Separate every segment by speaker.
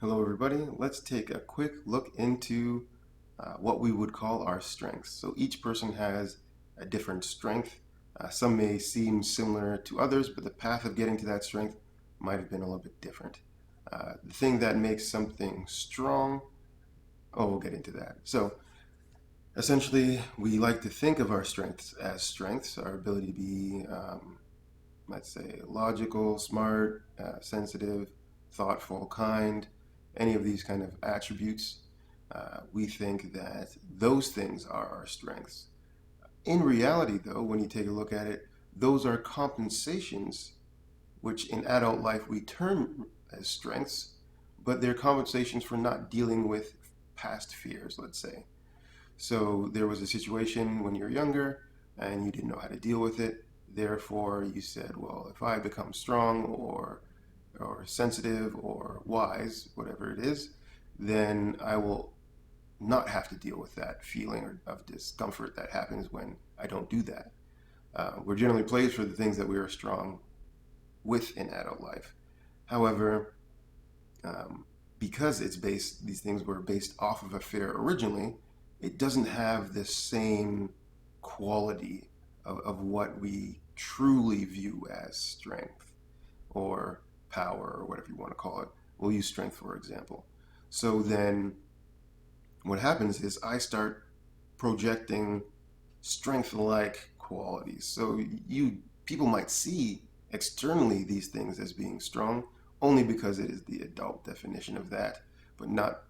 Speaker 1: Hello, everybody. Let's take a quick look into what we would call our strengths. So each person has a different strength. Some may seem similar to others, but the path of getting to that strength might have been a little bit different. The thing that makes something strong, oh, we'll get into that. So essentially, we like to think of our strengths as strengths, our ability to be, let's say, logical, smart, sensitive, thoughtful, kind, any of these kind of attributes. We think that those things are our strengths. In reality, though, when you take a look at it, those are compensations, which in adult life we term as strengths, but they're compensations for not dealing with past fears, let's say. So there was a situation when you're younger and you didn't know how to deal with it. Therefore, you said, well, if I become strong or sensitive or wise, whatever it is, then I will not have to deal with that feeling of discomfort that happens when I don't do that. We're generally praised for the things that we are strong with in adult life. However, um, because these things were based off of a fear originally, it doesn't have the same quality of what we truly view as strength or power or whatever you want to call it. We'll use strength for example. So then what happens is I start projecting strength like qualities. So you people might see externally these things as being strong only because it is the adult definition of that, but not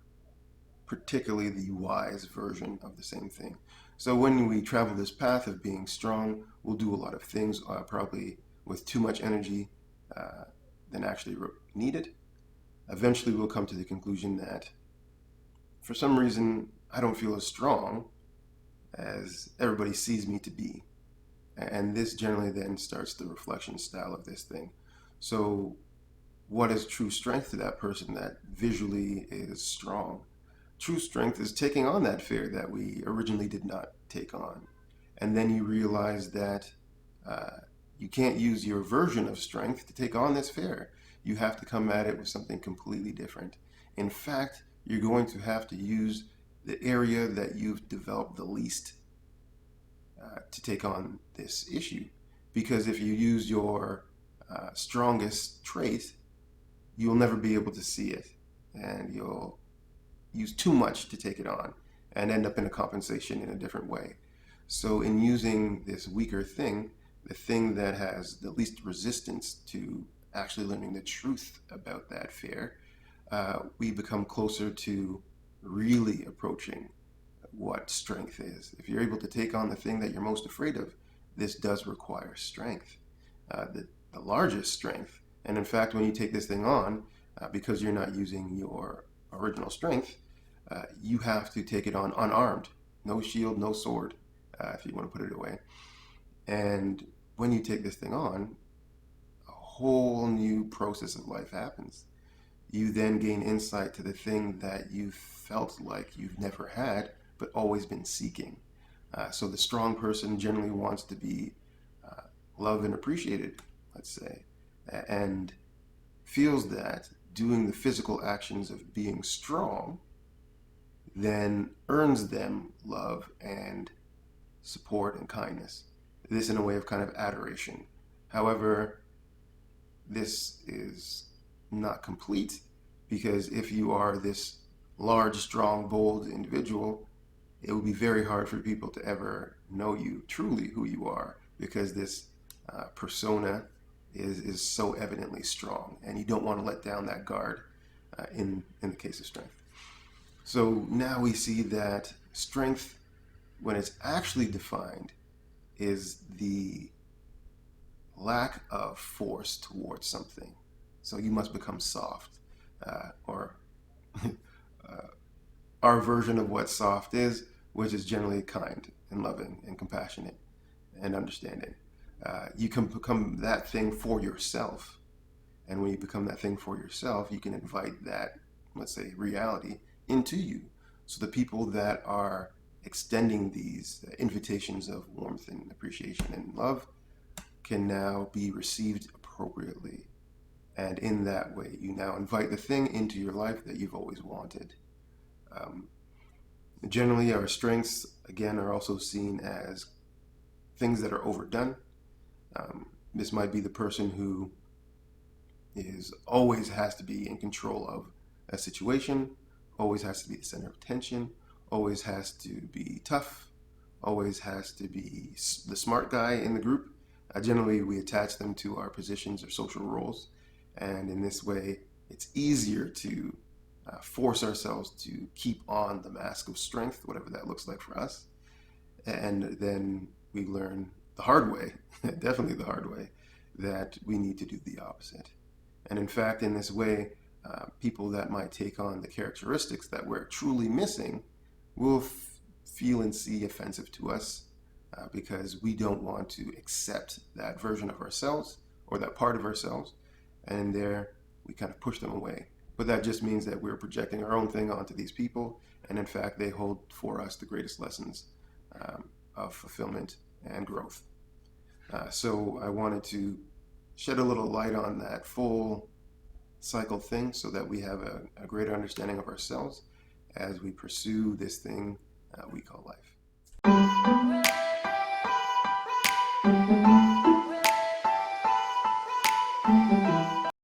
Speaker 1: particularly the wise version of the same thing. So when we travel this path of being strong, we'll do a lot of things probably with too much energy uh, than actually needed. Eventually, we'll come to the conclusion that for some reason I don't feel as strong as everybody sees me to be. And this generally then starts the reflection style of this thing. So, what is true strength to that person that visually is strong? True strength is taking on that fear that we originally did not take on. And then you realize that uh, you can't use your version of strength to take on this fear. You have to come at it with something completely different. In fact, you're going to have to use the area that you've developed the least to take on this issue. Because if you use your strongest trait, you'll never be able to see it. And you'll use too much to take it on and end up in a compensation in a different way. So, in using this weaker thing, the thing that has the least resistance to actually learning the truth about that fear, we become closer to really approaching what strength is. If you're able to take on the thing that you're most afraid of, this does require strength, the largest strength. And in fact, when you take this thing on, because you're not using your original strength, you have to take it on unarmed. No shield, no sword, if you want to put it away. And when you take this thing on, a whole new process of life happens. You then gain insight to the thing that you felt like you've never had, but always been seeking. So the strong person generally wants to be uh, loved and appreciated, let's say, and feels that doing the physical actions of being strong then earns them love and support and kindness. This in a way of kind of adoration. However, this is not complete because if you are this large, strong, bold individual, it would be very hard for people to ever know you truly who you are because this persona is so evidently strong and you don't want to let down that guard in the case of strength. So now we see that strength, when it's actually defined, is the lack of force towards something. So you must become soft, or our version of what soft is, which is generally kind and loving and compassionate and understanding. You can become that thing for yourself. And when you become that thing for yourself, you can invite that, let's say, reality into you. So the people that are extending these invitations of warmth and appreciation and love can now be received appropriately And in that way, you now invite the thing into your life that you've always wanted. Um, Generally, our strengths, again, are also seen as things that are overdone. This might be the person who is always has to be in control of a situation, always has to be the center of attention, always has to be tough, always has to be the smart guy in the group. Generally, we attach them to our positions or social roles, and in this way, it's easier to force ourselves to keep on the mask of strength, whatever that looks like for us. And then we learn the hard way, definitely the hard way, that we need to do the opposite. And in fact, in this way, people that might take on the characteristics that we're truly missing will feel and see offensive to us because we don't want to accept that version of ourselves or that part of ourselves. And there we kind of push them away. But that just means that we're projecting our own thing onto these people. And in fact, they hold for us the greatest lessons of fulfillment and growth. So I wanted to shed a little light on that full cycle thing so that we have a greater understanding of ourselves as we pursue this thing we call life.